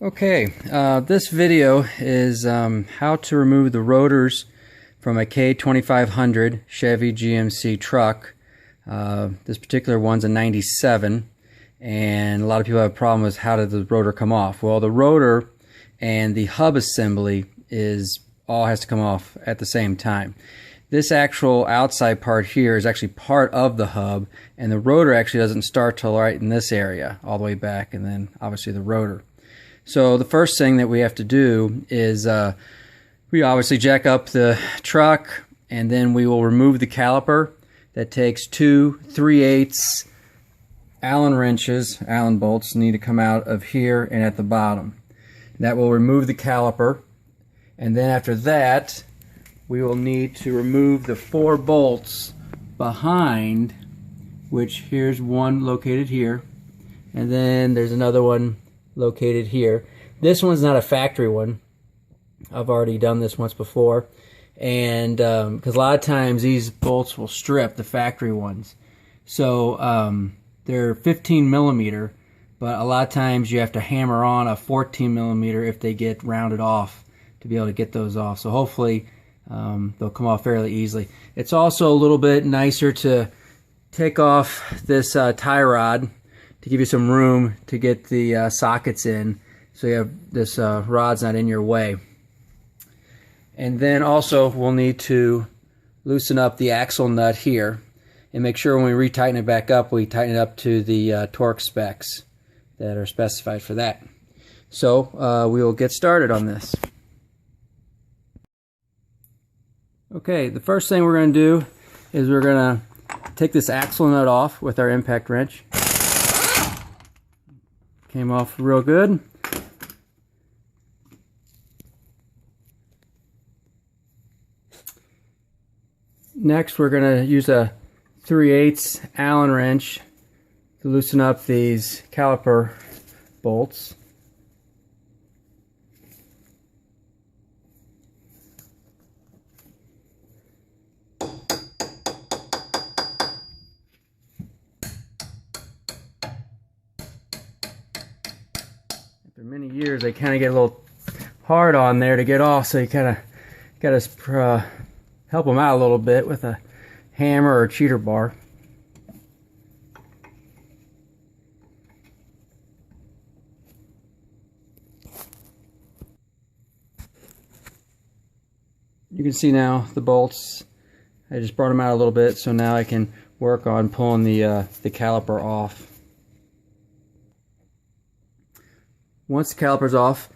Okay, this video is how to remove the rotors from a K2500 Chevy GMC truck. This particular one's a 97, and a lot of people have a problem with how did the rotor come off. Well, the rotor and the hub assembly all has to come off at the same time. This actual outside part here is actually part of the hub, and the rotor actually doesn't start till right in this area, all the way back, and then obviously the rotor. So the first thing that we have to do is we obviously jack up the truck, and then we will remove the caliper. That takes 2 3/8 Allen wrenches. Allen bolts need to come out of here and at the bottom. That will remove the caliper, and then after that we will need to remove the 4 bolts behind, which here's one located here, and then there's another one located here. This one's not a factory one. I've already done this once before, and because a lot of times these bolts will strip, the factory ones. So they're 15 millimeter, but a lot of times you have to hammer on a 14 millimeter if they get rounded off to be able to get those off. So hopefully they'll come off fairly easily. It's also a little bit nicer to take off this tie rod to give you some room to get the sockets in, so you have this rod's not in your way. And then also we'll need to loosen up the axle nut here and make sure when we retighten it back up, we tighten it up to the torque specs that are specified for that. So we will get started on this. Okay, the first thing we're going to do is we're going to take this axle nut off with our impact wrench. Came off real good. Next, we're going to use a 3/8 Allen wrench to loosen up these caliper bolts. After many years, they kind of get a little hard on there to get off, so you kind of got to help them out a little bit with a hammer or a cheater bar. You can see now the bolts, I just brought them out a little bit, so now I can work on pulling the caliper off. Once the caliper's off,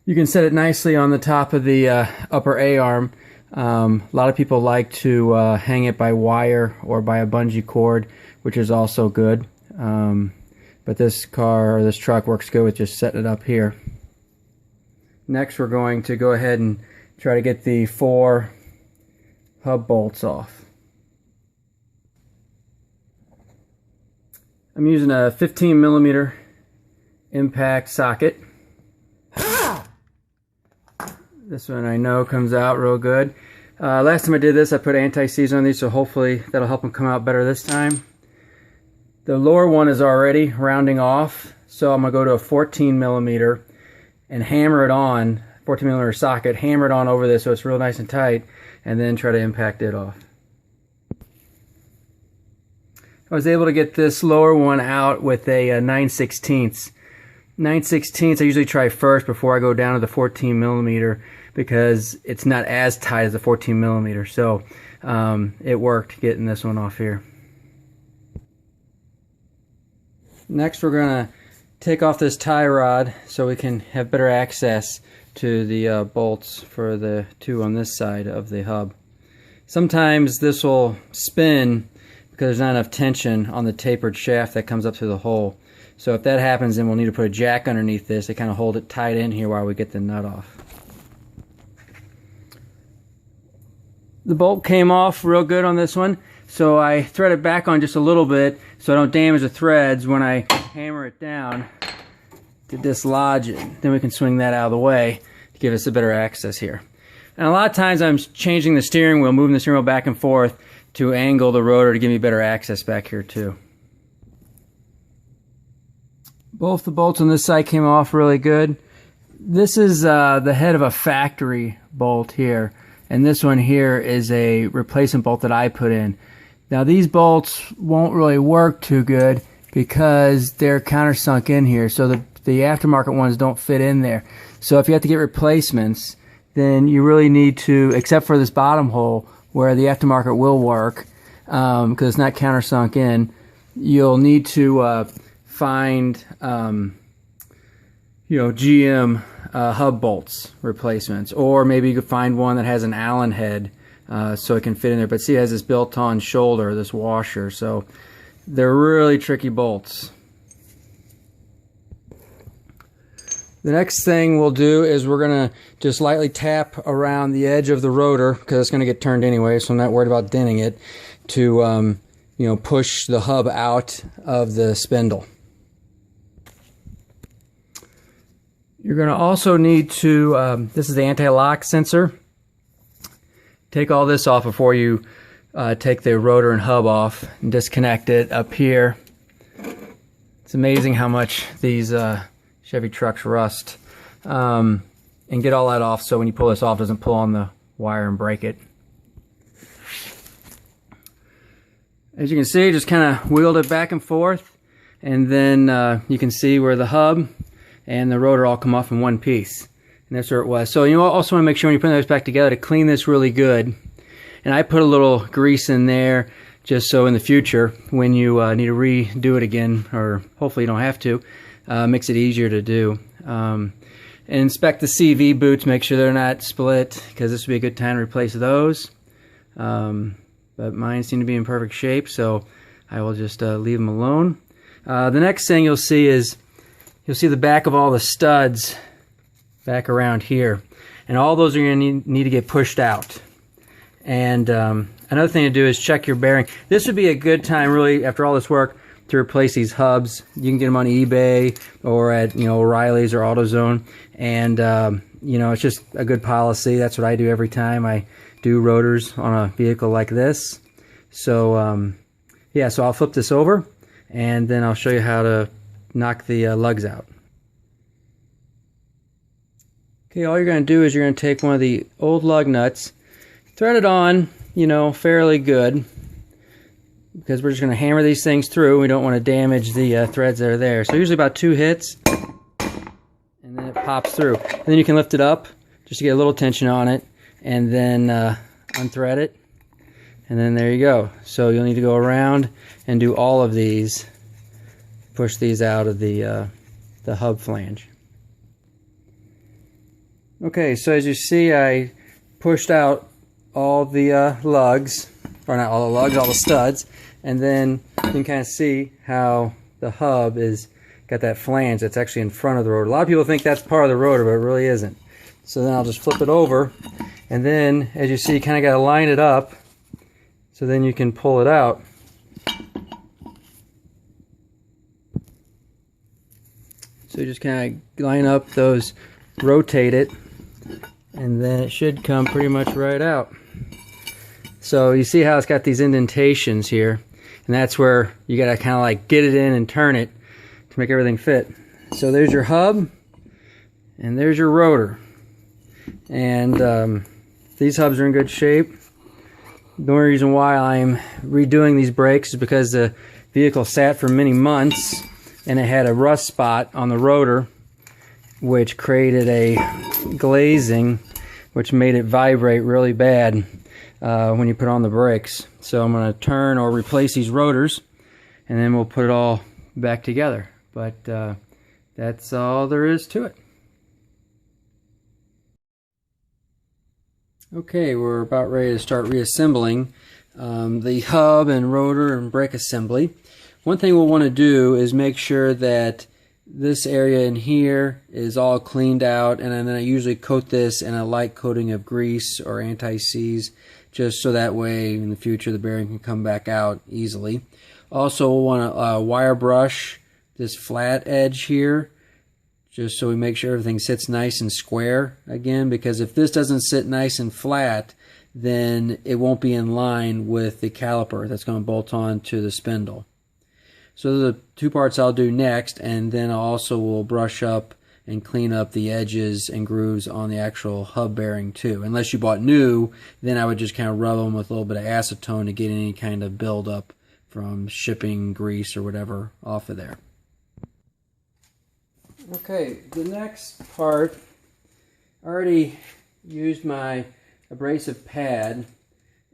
you can set it nicely on the top of the upper A-arm. A lot of people like to hang it by wire or by a bungee cord, which is also good. But this car or this truck works good with just setting it up here. Next, we're going to go ahead and try to get the 4 hub bolts off. I'm using a 15 millimeter impact socket. This one I know comes out real good. Last time I did this, I put anti-seize on these, so hopefully that'll help them come out better this time. The lower one is already rounding off, so I'm going to go to a 14 millimeter and hammer it on, 14 millimeter socket, hammer it on over this so it's real nice and tight, and then try to impact it off. I was able to get this lower one out with a 9/16. 9/16 I usually try first before I go down to the 14 millimeter because it's not as tight as the 14 millimeter. So it worked getting this one off here. Next, we're going to take off this tie rod so we can have better access to the bolts for the 2 on this side of the hub. Sometimes this will spin because there's not enough tension on the tapered shaft that comes up through the hole. So if that happens, then we'll need to put a jack underneath this to kind of hold it tight in here while we get the nut off. The bolt came off real good on this one, so I thread it back on just a little bit so I don't damage the threads when I hammer it down to dislodge it. Then we can swing that out of the way to give us a better access here. And a lot of times I'm changing the steering wheel, moving the steering wheel back and forth to angle the rotor to give me better access back here too. Both the bolts on this side came off really good. this is the head of a factory bolt here, and this one here is a replacement bolt that I put in. Now these bolts won't really work too good because they're countersunk in here, so the aftermarket ones don't fit in there. So if you have to get replacements, then you really need to, except for this bottom hole where the aftermarket will work, because it's not countersunk in, you'll need to find GM hub bolts replacements, or maybe you could find one that has an Allen head so it can fit in there. But see, it has this built-on shoulder, this washer, so they're really tricky bolts. The next thing we'll do is we're going to just lightly tap around the edge of the rotor, because it's going to get turned anyway, so I'm not worried about denting it, to push the hub out of the spindle. You're going to also need to, this is the anti-lock sensor. Take all this off before you take the rotor and hub off and disconnect it up here. It's amazing how much these Chevy trucks rust. And get all that off so when you pull this off, it doesn't pull on the wire and break it. As you can see, just kind of wheeled it back and forth, and then you can see where the hub and the rotor all come off in one piece. And that's where it was. So you also want to make sure when you put those back together to clean this really good. And I put a little grease in there just so in the future when you need to redo it again, or hopefully you don't have to, makes it easier to do. And inspect the CV boots, make sure they're not split, because this would be a good time to replace those. But mine seem to be in perfect shape, so I will just leave them alone. The next thing you'll see is you'll see the back of all the studs back around here, and all those are going to need to get pushed out. And another thing to do is check your bearing. This would be a good time, really, after all this work, to replace these hubs. You can get them on eBay or at O'Reilly's or AutoZone, and it's just a good policy. That's what I do every time I do rotors on a vehicle like this. So yeah, so I'll flip this over, and then I'll show you how to knock the lugs out. Okay, all you're going to do is you're going to take one of the old lug nuts, thread it on, fairly good, because we're just going to hammer these things through. We don't want to damage the threads that are there. So usually about 2 hits, and then it pops through. And then you can lift it up just to get a little tension on it, and then unthread it, and then there you go. So you'll need to go around and do all of these, push these out of the hub flange. Okay, so as you see, I pushed out all the lugs, or not all the lugs, all the studs, and then you can kind of see how the hub is got that flange that's actually in front of the rotor. A lot of people think that's part of the rotor, but it really isn't. So then I'll just flip it over, and then as you see, you kind of got to line it up so then you can pull it out. So you just kind of line up those, rotate it, and then it should come pretty much right out. So you see how it's got these indentations here, and that's where you got to kind of like get it in and turn it to make everything fit. So there's your hub, and there's your rotor. And these hubs are in good shape. The only reason why I'm redoing these brakes is because the vehicle sat for many months and it had a rust spot on the rotor, which created a glazing, which made it vibrate really bad when you put on the brakes. So I'm going to turn or replace these rotors, and then we'll put it all back together. But that's all there is to it. Okay, we're about ready to start reassembling the hub and rotor and brake assembly. One thing we'll want to do is make sure that this area in here is all cleaned out, and then I usually coat this in a light coating of grease or anti-seize, just so that way in the future the bearing can come back out easily. Also, we'll want to wire brush this flat edge here, just so we make sure everything sits nice and square again, because if this doesn't sit nice and flat, then it won't be in line with the caliper that's going to bolt on to the spindle. So the 2 parts I'll do next, and then I also will brush up and clean up the edges and grooves on the actual hub bearing too. Unless you bought new, then I would just kind of rub them with a little bit of acetone to get any kind of buildup from shipping grease or whatever off of there. Okay, the next part, I already used my abrasive pad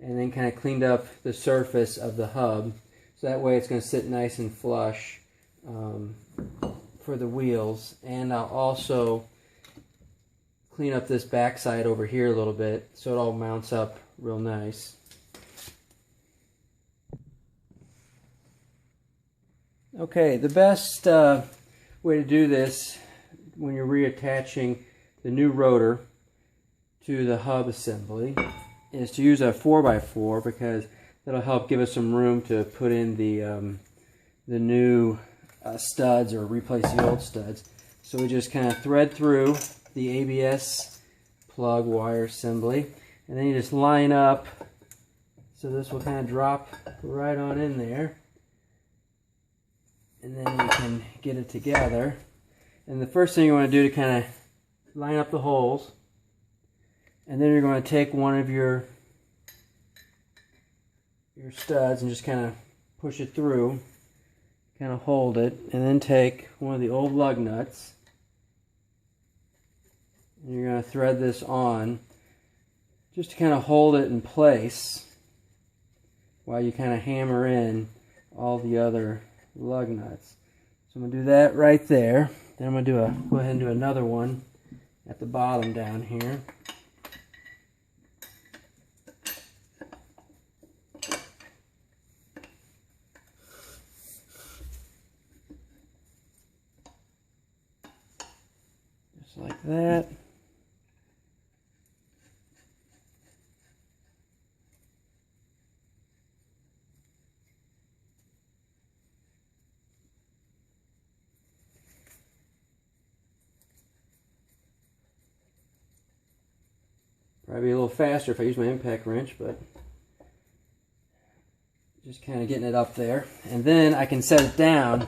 and then kind of cleaned up the surface of the hub, so that way it's going to sit nice and flush for the wheels. And I'll also clean up this backside over here a little bit so it all mounts up real nice. Okay, the best way to do this when you're reattaching the new rotor to the hub assembly is to use a 4x4, because that'll help give us some room to put in the new studs or replace the old studs. So we just kind of thread through the ABS plug wire assembly, and then you just line up so this will kind of drop right on in there, and then you can get it together. And the first thing you want to do to kind of line up the holes, and then you're going to take one of your studs and just kind of push it through, kind of hold it, and then take one of the old lug nuts and you're going to thread this on just to kind of hold it in place while you kind of hammer in all the other lug nuts. So I'm going to do that right there. Then I'm going to go ahead and do another one at the bottom down here. Just like that. Probably be a little faster if I use my impact wrench, but just kind of getting it up there. And then I can set it down,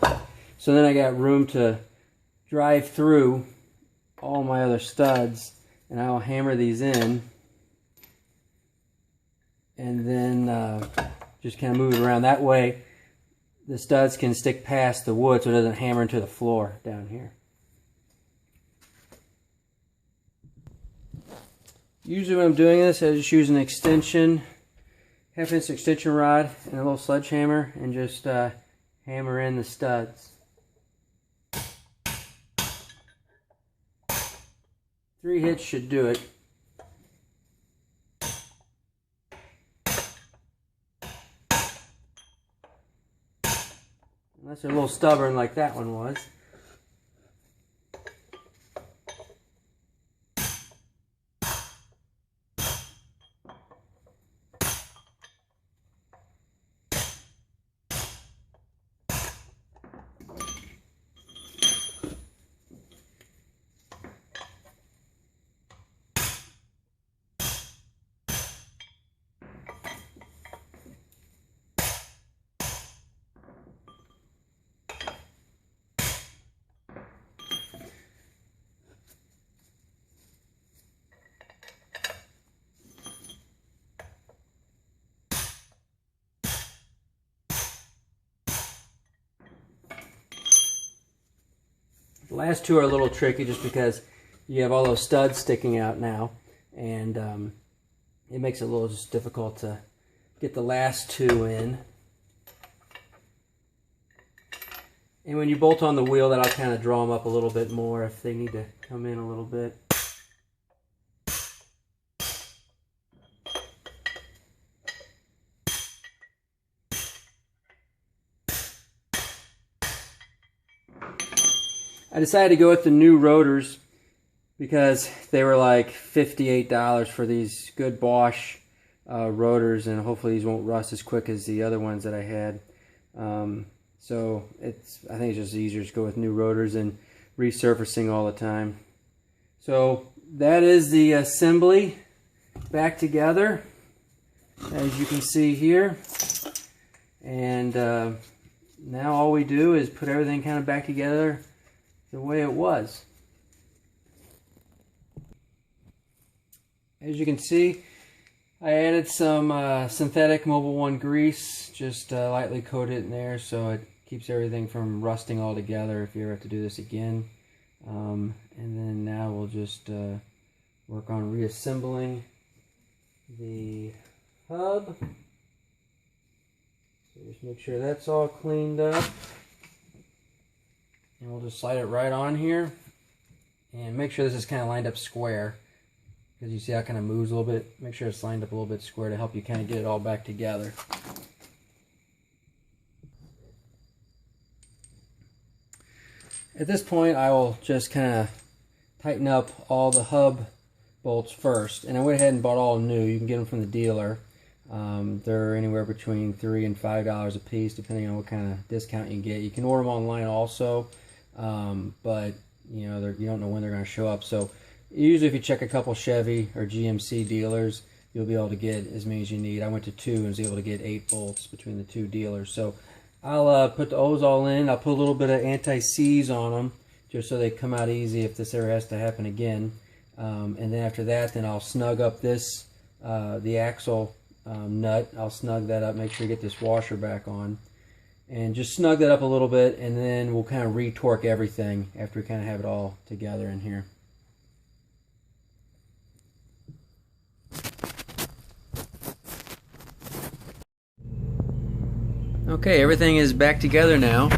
so then I got room to drive through all my other studs, and I'll hammer these in, and then just kind of move it around. That way the studs can stick past the wood so it doesn't hammer into the floor down here. Usually when I'm doing this, I just use an extension, half-inch extension rod and a little sledgehammer, and just hammer in the studs. 3 hits should do it. Unless they're a little stubborn like that one was. The last two are a little tricky just because you have all those studs sticking out now, and it makes it a little just difficult to get the last two in. And when you bolt on the wheel, that'll kind of draw them up a little bit more if they need to come in a little bit. I decided to go with the new rotors because they were like $58 for these good Bosch rotors, and hopefully these won't rust as quick as the other ones that I had. So I think it's just easier to go with new rotors and resurfacing all the time. So that is the assembly back together, as you can see here. And now all we do is put everything kind of back together the way it was. As you can see, I added some synthetic Mobil 1 grease, just lightly coat it in there so it keeps everything from rusting all together if you ever have to do this again. And then now we'll just work on reassembling the hub. So just make sure that's all cleaned up. And we'll just slide it right on here. And make sure this is kind of lined up square. Because you see how it kind of moves a little bit. Make sure it's lined up a little bit square to help you kind of get it all back together. At this point, I will just kind of tighten up all the hub bolts first. And I went ahead and bought all new. You can get them from the dealer. They're anywhere between $3 and $5 a piece, depending on what kind of discount you get. You can order them online also, but you know you don't know when they're going to show up. So usually, if you check a couple Chevy or GMC dealers, you'll be able to get as many as you need. I went to 2 and was able to get 8 bolts between the 2 dealers. So I'll put the O's all in. I'll put a little bit of anti-seize on them, just so they come out easy if this ever has to happen again. And then after that, then I'll snug up this the axle nut. I'll snug that up, make sure you get this washer back on, and just snug that up a little bit, and then we'll kind of re-torque everything after we kind of have it all together in here. Okay, everything is back together now.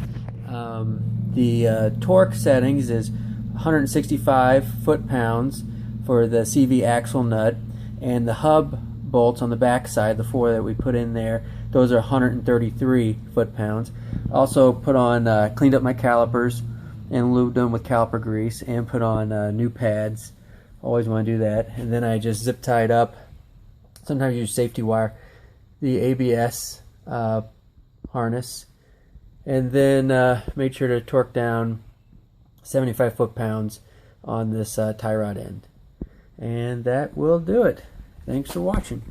The torque settings is 165 foot-pounds for the CV axle nut, and the hub bolts on the back side, the 4 that we put in there, those are 133 foot-pounds. Also put on, cleaned up my calipers and lubed them with caliper grease, and put on new pads. Always want to do that. And then I just zip tied up, sometimes use safety wire, the ABS harness, and then made sure to torque down 75 foot-pounds on this tie rod end. And that will do it. Thanks for watching.